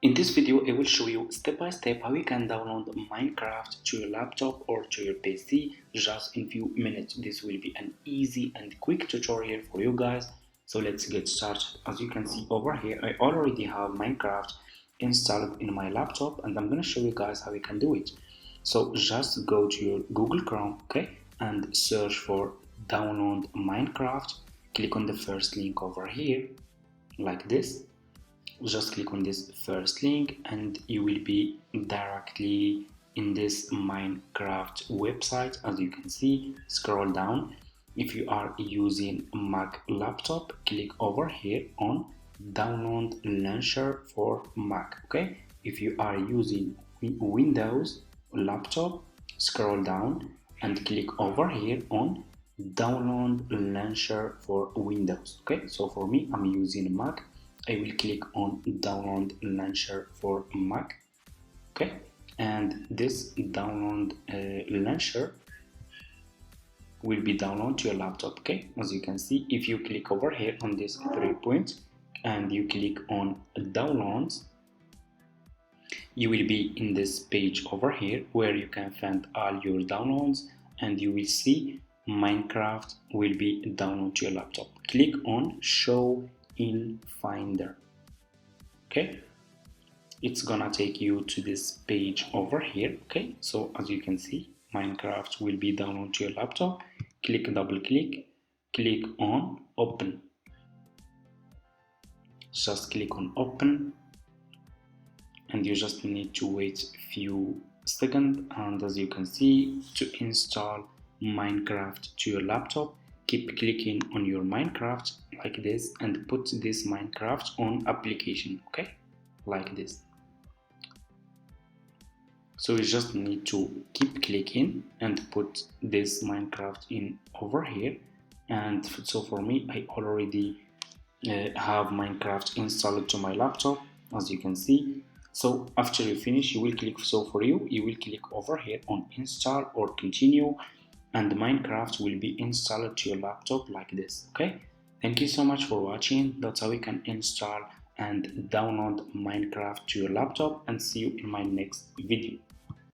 In this video, I will show you step by step how you can download Minecraft to your laptop or to your PC just in few minutes. This will be an easy and quick tutorial for you guys. So let's get started. As you can see over here, I already have Minecraft installed in my laptop and I'm going to show you guys how you can do it. So just go to your Google Chrome, okay, and search for download Minecraft. Click on the first link over here like this. Just click on this first link and you will be directly in this Minecraft website. As you can see, scroll down. If you are using Mac laptop, click over here on download launcher for Mac. Okay, if you are using Windows laptop, scroll down and click over here on download launcher for Windows. Okay, so for me, I'm using Mac. I will click on download launcher for Mac. Okay, and this download launcher will be downloaded to your laptop. Okay, as you can see, if you click over here on this 3 points and you click on downloads, you will be in this page over here where you can find all your downloads and you will see Minecraft will be downloaded to your laptop. Click on show in Finder. Okay, it's gonna take you to this page over here. Okay, so as you can see, Minecraft will be downloaded to your laptop. Double click on open. Just click on open and you just need to wait a few seconds. And as you can see, to install Minecraft to your laptop, keep clicking on your Minecraft like this and put this Minecraft on application. Okay, like this. So you just need to keep clicking and put this Minecraft in over here. And so for me, I already have Minecraft installed to my laptop, as you can see. So after you finish, you will click, so for you will click over here on install or continue, and Minecraft will be installed to your laptop like this. Okay, thank you so much for watching. That's how you can install and download Minecraft to your laptop, and see you in my next video.